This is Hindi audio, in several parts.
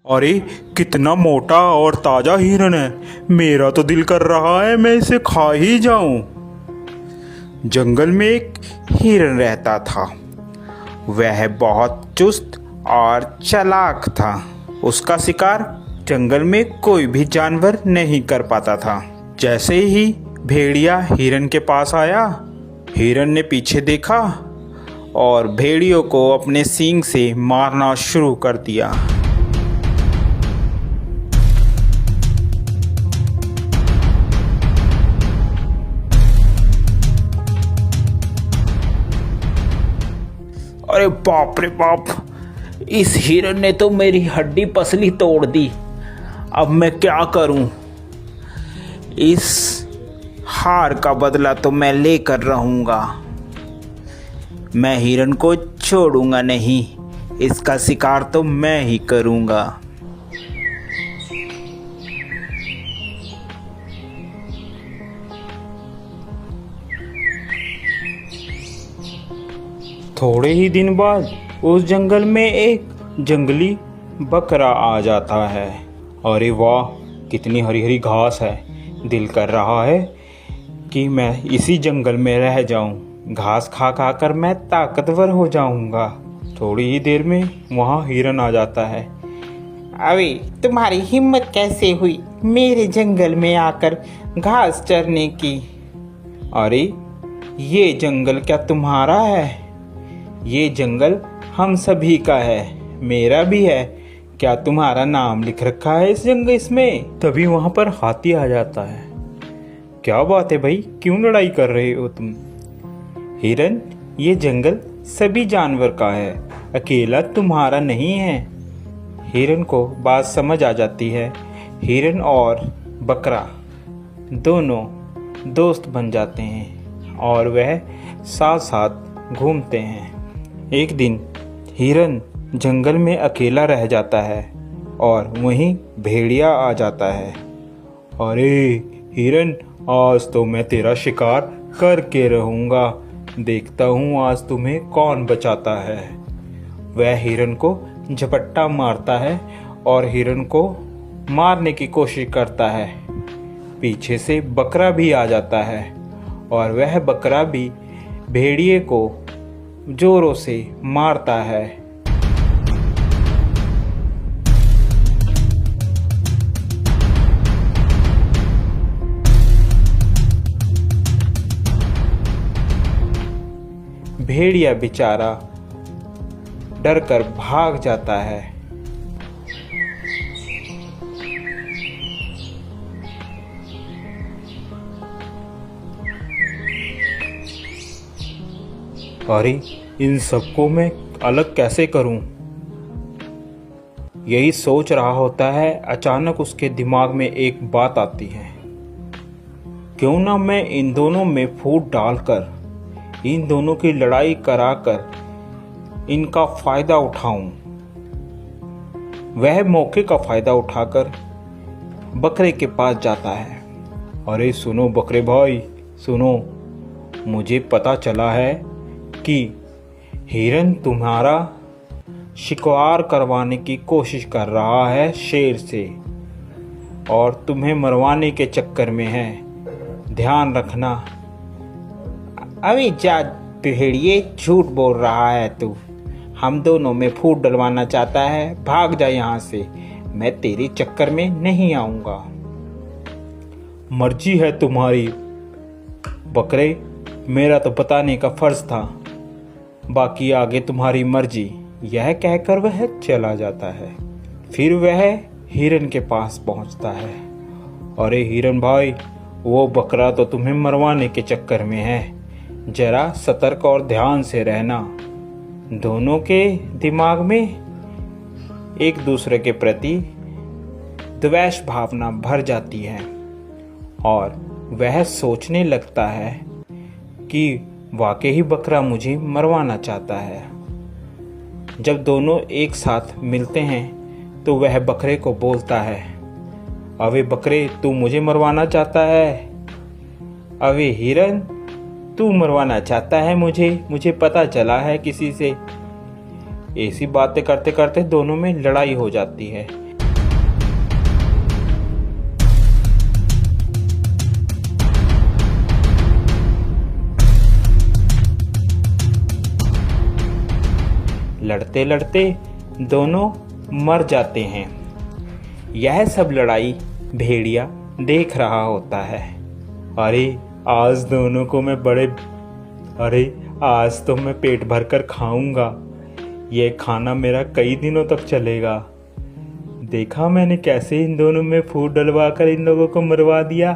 अरे कितना मोटा और ताजा हिरन है। मेरा तो दिल कर रहा है मैं इसे खा ही जाऊं। जंगल में एक हिरन रहता था। वह बहुत चुस्त और चालाक था। उसका शिकार जंगल में कोई भी जानवर नहीं कर पाता था। जैसे ही भेड़िया हिरन के पास आया, हिरन ने पीछे देखा और भेड़ियों को अपने सींग से मारना शुरू कर दिया। अरे बाप रे बाप, इस हिरन ने तो मेरी हड्डी पसली तोड़ दी। अब मैं क्या करूं? इस हार का बदला तो मैं लेकर रहूंगा। मैं हिरन को छोड़ूंगा नहीं, इसका शिकार तो मैं ही करूंगा। थोड़े ही दिन बाद उस जंगल में एक जंगली बकरा आ जाता है। अरे वाह, कितनी हरी हरी घास है। दिल कर रहा है कि मैं इसी जंगल में रह जाऊं। घास खा खा कर मैं ताकतवर हो जाऊंगा। थोड़ी ही देर में वहाँ हिरन आ जाता है। अरे तुम्हारी हिम्मत कैसे हुई मेरे जंगल में आकर घास चरने की? अरे ये जंगल क्या तुम्हारा है? ये जंगल हम सभी का है, मेरा भी है। क्या तुम्हारा नाम लिख रखा है इस जंगल इसमें? तभी वहां पर हाथी आ जाता है। क्या बात है भाई, क्यों लड़ाई कर रहे हो तुम? हिरन, ये जंगल सभी जानवर का है, अकेला तुम्हारा नहीं है। हिरन को बात समझ आ जाती है। हिरन और बकरा दोनों दोस्त बन जाते हैं और वह साथ साथ घूमते हैं। एक दिन हिरन जंगल में अकेला रह जाता है और वहीं भेड़िया आ जाता है। अरे हिरन, आज तो मैं तेरा शिकार करके रहूंगा। देखता हूँ आज तुम्हें कौन बचाता है। वह हिरन को झपट्टा मारता है और हिरन को मारने की कोशिश करता है। पीछे से बकरा भी आ जाता है और वह बकरा भी भेड़िए को जोरों से मारता है। भेड़िया बेचारा डरकर भाग जाता है। अरे इन सबको मैं अलग कैसे करूं? यही सोच रहा होता है, अचानक उसके दिमाग में एक बात आती है। क्यों ना मैं इन दोनों में फूट डालकर इन दोनों की लड़ाई कराकर इनका फायदा उठाऊं। वह मौके का फायदा उठाकर बकरे के पास जाता है। अरे सुनो बकरे भाई, सुनो, मुझे पता चला है कि हिरन तुम्हारा शिकार करवाने की कोशिश कर रहा है शेर से और तुम्हें मरवाने के चक्कर में है। ध्यान रखना। अभी जा भेड़िए, झूठ बोल रहा है तू। हम दोनों में फूट डलवाना चाहता है, भाग जा यहाँ से। मैं तेरे चक्कर में नहीं आऊंगा। मर्जी है तुम्हारी बकरे, मेरा तो बताने का फर्ज था, बाकी आगे तुम्हारी मर्जी। यह कहकर वह चला जाता है। फिर वह हिरन के पास पहुंचता है। अरे हिरन भाई, वो बकरा तो तुम्हें मरवाने के चक्कर में है। जरा सतर्क और ध्यान से रहना। दोनों के दिमाग में एक दूसरे के प्रति द्वेष भावना भर जाती है और वह सोचने लगता है कि वाकई ही बकरा मुझे मरवाना चाहता है। जब दोनों एक साथ मिलते हैं तो वह बकरे को बोलता है, अबे बकरे, तू मुझे मरवाना चाहता है? अबे हिरन, तू मरवाना चाहता है मुझे पता चला है किसी से। ऐसी बातें करते करते दोनों में लड़ाई हो जाती है। लड़ते लड़ते दोनों मर जाते हैं। यह सब लड़ाई भेड़िया देख रहा होता है। अरे आज दोनों को मैं आज तो मैं पेट भरकर खाऊंगा। ये खाना मेरा कई दिनों तक चलेगा। देखा मैंने कैसे इन दोनों में फूट डलवा कर इन लोगों को मरवा दिया।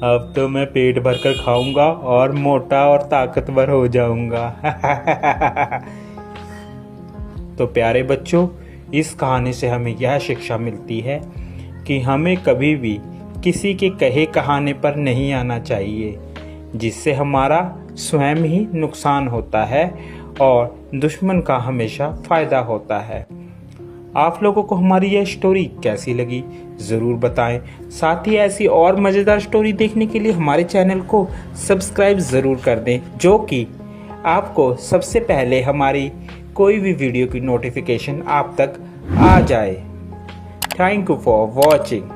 अब तो मैं पेट भरकर खाऊंगा और मोटा और ताकतवर हो जाऊंगा। तो प्यारे बच्चों, इस कहानी से हमें यह शिक्षा मिलती है कि हमें कभी भी किसी के कहे कहाने पर नहीं आना चाहिए, जिससे हमारा स्वयं ही नुकसान होता है और दुश्मन का हमेशा फ़ायदा होता है। आप लोगों को हमारी यह स्टोरी कैसी लगी ज़रूर बताएं। साथ ही ऐसी और मज़ेदार स्टोरी देखने के लिए हमारे चैनल को सब्सक्राइब ज़रूर कर दें, जो कि आपको सबसे पहले हमारी कोई भी वीडियो की नोटिफिकेशन आप तक आ जाए। Thank you for watching.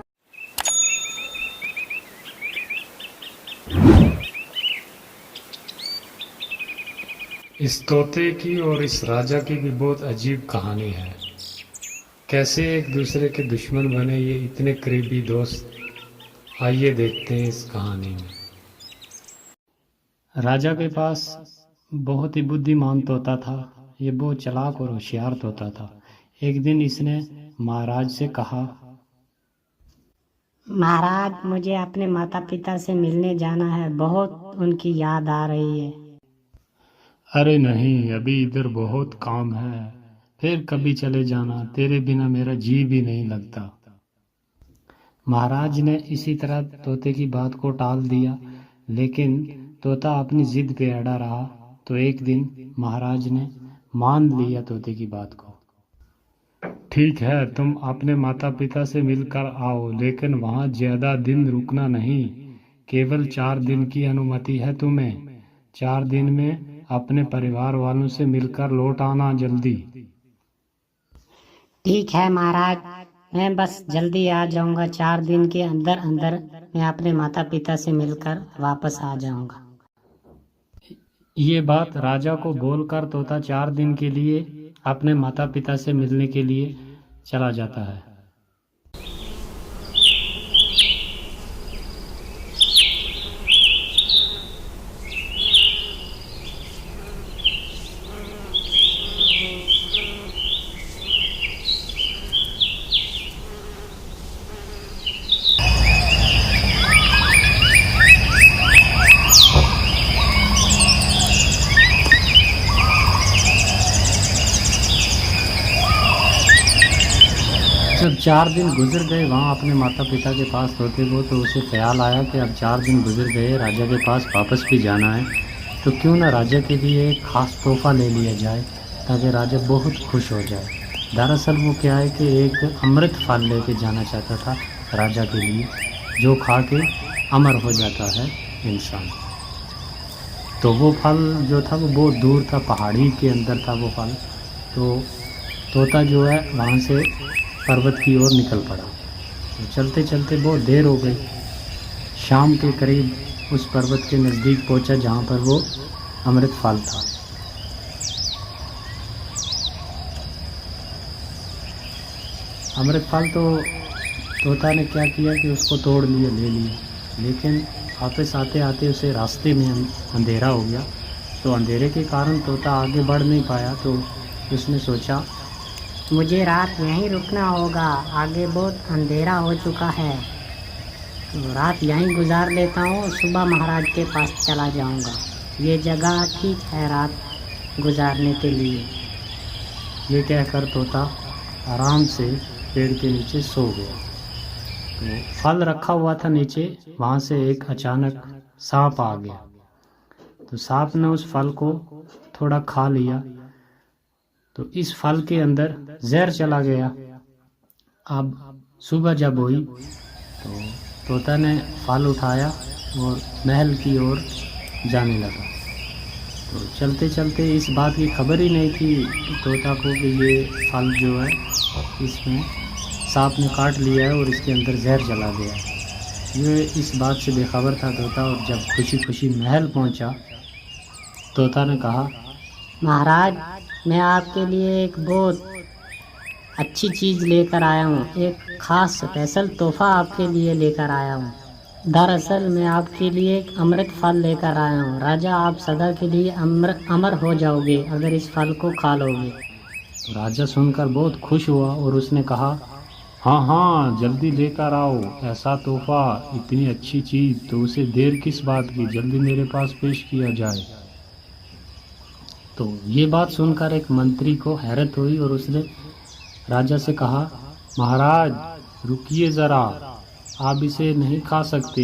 इस तोते की और इस राजा की भी बहुत अजीब कहानी है। कैसे एक दूसरे के दुश्मन बने ये इतने करीबी दोस्त, आइए देखते हैं इस कहानी में। राजा के पास बहुत ही बुद्धिमान तोता था। ये बहुत चालाक और होशियार तोता था। एक दिन इसने महाराज से कहा, महाराज, मुझे अपने माता पिता से मिलने जाना है, बहुत उनकी याद आ रही है। अरे नहीं, अभी इधर बहुत काम है, फिर कभी चले जाना, तेरे बिना मेरा जी भी नहीं लगता। महाराज ने इसी तरह तोते की बात को टाल दिया, लेकिन तोता अपनी जिद पे अड़ा रहा। तो एक दिन महाराज ने मान लिया तोते की बात को। ठीक है, तुम अपने माता पिता से मिलकर आओ, लेकिन वहाँ ज्यादा दिन रुकना नहीं। केवल 4 दिन की अनुमति है तुम्हें। 4 दिन में अपने परिवार वालों से मिलकर लौट आना जल्दी। ठीक है महाराज, मैं बस जल्दी आ जाऊंगा। 4 दिन के अंदर अंदर मैं अपने माता पिता से मिलकर वापस आ जाऊंगा। ये बात राजा को बोलकर तोता 4 दिन के लिए अपने माता पिता से मिलने के लिए चला जाता है। जब 4 दिन गुजर गए वहाँ अपने माता पिता के पास होते वो, तो उसे ख्याल आया कि अब 4 दिन गुजर गए, राजा के पास वापस भी जाना है, तो क्यों ना राजा के लिए एक ख़ास तोहफा ले लिया जाए ताकि राजा बहुत खुश हो जाए। दरअसल वो क्या है कि एक अमृत फल लेके जाना चाहता था राजा के लिए, जो खा के अमर हो जाता है इंसान। तो वो फल जो था वो बहुत दूर था, पहाड़ी के अंदर था वो फल। तो तोता जो है वहाँ से पर्वत की ओर निकल पड़ा। तो चलते चलते बहुत देर हो गई। शाम के करीब उस पर्वत के नज़दीक पहुंचा जहाँ पर वो अमृत फल था। अमृत फल तो तोता ने क्या किया कि उसको तोड़ लिया, ले लिया, लेकिन वापस आते आते उसे रास्ते में अंधेरा हो गया। तो अंधेरे के कारण तोता आगे बढ़ नहीं पाया। तो उसने सोचा, मुझे रात यहीं रुकना होगा, आगे बहुत अंधेरा हो चुका है, तो रात यहीं गुजार लेता हूँ, सुबह महाराज के पास चला जाऊँगा। ये जगह ठीक है रात गुजारने के लिए। ये कहकर तोता आराम से पेड़ के नीचे सो गया। तो फल रखा हुआ था नीचे, वहाँ से एक अचानक सांप आ गया। तो सांप ने उस फल को थोड़ा खा लिया। तो इस फल के अंदर जहर चला गया। अब सुबह जब हुई तो तोता ने फल उठाया और महल की ओर जाने लगा। तो चलते चलते इस बात की खबर ही नहीं थी तोता को कि ये फल जो है इसमें सांप ने काट लिया है और इसके अंदर जहर चला गया। ये इस बात से बेखबर था तोता। और जब खुशी खुशी महल पहुंचा, तोता ने कहा, महाराज, मैं आपके लिए एक बहुत अच्छी चीज़ लेकर आया हूँ, एक ख़ास स्पेशल तोहफ़ा आपके लिए लेकर आया हूँ। दरअसल मैं आपके लिए एक अमृत फल लेकर आया हूँ। राजा, आप सदा के लिए अमर हो जाओगे अगर इस फल को खा लोगे। तो राजा सुनकर बहुत खुश हुआ और उसने कहा, हाँ हाँ, जल्दी लेकर आओ ऐसा तोहफा, इतनी अच्छी चीज़, तो उसे देर किस बात की, जल्दी मेरे पास पेश किया जाए। तो ये बात सुनकर एक मंत्री को हैरत हुई और उसने राजा से कहा, महाराज रुकिए ज़रा, आप इसे नहीं खा सकते,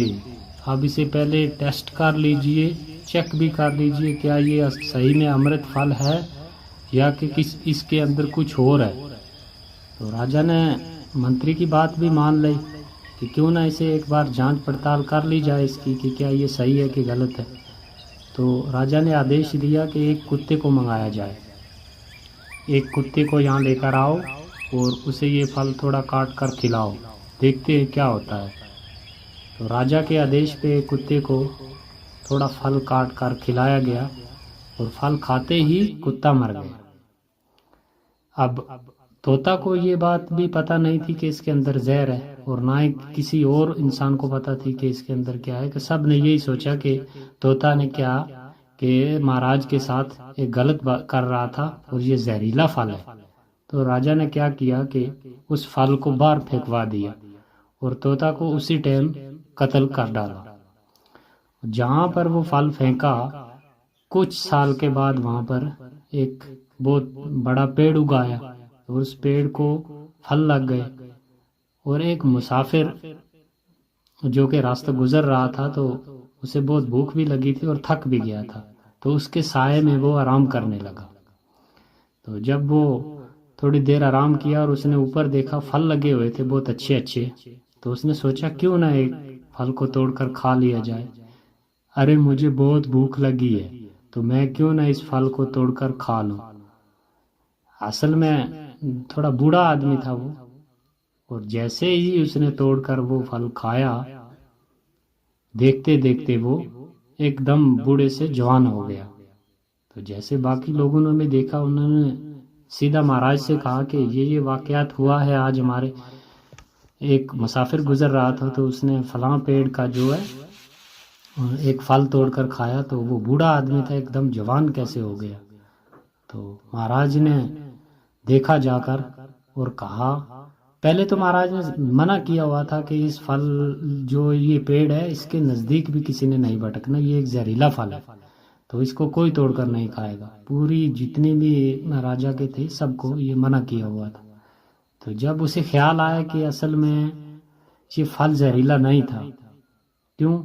आप इसे पहले टेस्ट कर लीजिए, चेक भी कर लीजिए क्या ये सही में अमृत फल है या कि किस इसके अंदर कुछ और है। तो राजा ने मंत्री की बात भी मान ली कि क्यों ना इसे एक बार जांच पड़ताल कर ली जाए इसकी कि क्या ये सही है कि गलत है। तो राजा ने आदेश दिया कि एक कुत्ते को मंगाया जाए, एक कुत्ते को यहाँ लेकर आओ और उसे ये फल थोड़ा काट कर खिलाओ, देखते हैं क्या होता है। तो राजा के आदेश पे कुत्ते को थोड़ा फल काट कर खिलाया गया और फल खाते ही कुत्ता मर गया। अब तोता को ये बात भी पता नहीं थी कि इसके अंदर जहर है और ना ही किसी और इंसान को पता थी कि इसके अंदर क्या है, कि सब ने यही सोचा कि तोता ने क्या कि महाराज के साथ एक गलत कर रहा था और ये जहरीला फल है। तो राजा ने क्या किया कि उस फल को बाहर फेंकवा दिया और तोता को उसी टाइम कत्ल कर डाला। जहाँ पर वो फल फेंका, कुछ साल के बाद वहाँ पर एक बहुत बड़ा पेड़ उगाया और उस पेड़ को फल लग गए और एक मुसाफिर जो कि रास्ता गुजर रहा था तो उसे बहुत भूख भी लगी थी और थक भी गया था, तो उसके साये में वो आराम करने लगा। तो जब वो थोड़ी देर आराम किया और उसने ऊपर देखा फल लगे हुए थे बहुत अच्छे अच्छे, तो उसने सोचा क्यों ना एक फल को तोड़कर खा लिया जाए। अरे मुझे बहुत भूख लगी है तो मैं क्यों ना इस फल को तोड़कर खा लूं। असल में थोड़ा बूढ़ा आदमी था वो, और जैसे ही उसने तोड़कर वो फल खाया, देखते देखते वो एकदम बूढ़े से जवान हो गया। तो जैसे बाकी लोगों ने भी देखा, उन्होंने सीधा महाराज से कहा कि ये वाकयात हुआ है आज हमारे, एक मुसाफिर गुजर रहा था तो उसने फलां पेड़ का जो है एक फल तोड़कर खाया तो वो बूढ़ा आदमी था एकदम जवान कैसे हो गया। तो महाराज ने देखा जाकर और कहा, पहले तो महाराज ने मना किया हुआ था कि इस फल जो ये पेड़ है इसके नज़दीक भी किसी ने नहीं भटकना, ये एक जहरीला फल है तो इसको कोई तोड़कर नहीं खाएगा। पूरी जितने भी राजा के थे सबको ये मना किया हुआ था। तो जब उसे ख्याल आया कि असल में ये फल जहरीला नहीं था, क्यों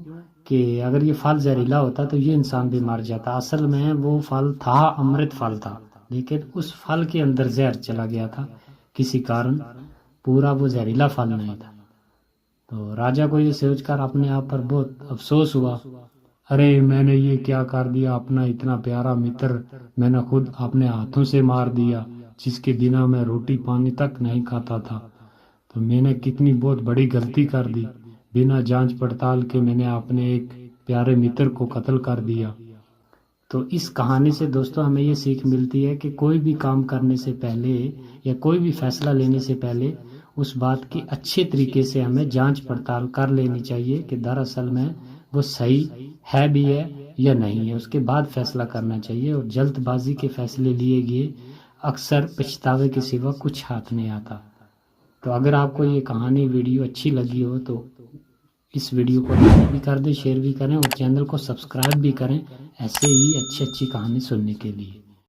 कि अगर ये फल जहरीला होता तो ये इंसान भी मर जाता। असल में वो फल था अमृत फल था, लेकिन उस फल के अंदर जहर चला गया था किसी कारण, पूरा वो जहरीला फल नहीं था। तो राजा को ये सोचकर अपने आप पर बहुत अफसोस हुआ, अरे मैंने ये क्या कर दिया, अपना इतना प्यारा मित्र मैंने खुद अपने हाथों से मार दिया, जिसके बिना मैं रोटी पानी तक नहीं खाता था। तो मैंने कितनी बहुत बड़ी गलती कर दी, बिना जांच पड़ताल के मैंने अपने एक प्यारे मित्र को कत्ल कर दिया। तो इस कहानी से दोस्तों हमें ये सीख मिलती है कि कोई भी काम करने से पहले या कोई भी फैसला लेने से पहले उस बात की अच्छे तरीके से हमें जांच पड़ताल कर लेनी चाहिए कि दरअसल में वो सही है भी है या नहीं है, उसके बाद फैसला करना चाहिए। और जल्दबाजी के फैसले लिए गए अक्सर पछतावे के सिवा कुछ हाथ नहीं आता। तो अगर आपको ये कहानी वीडियो अच्छी लगी हो तो इस वीडियो को लाइक भी कर दें, शेयर भी करें और चैनल को सब्सक्राइब भी करें ऐसे ही अच्छी अच्छी कहानी सुनने के लिए।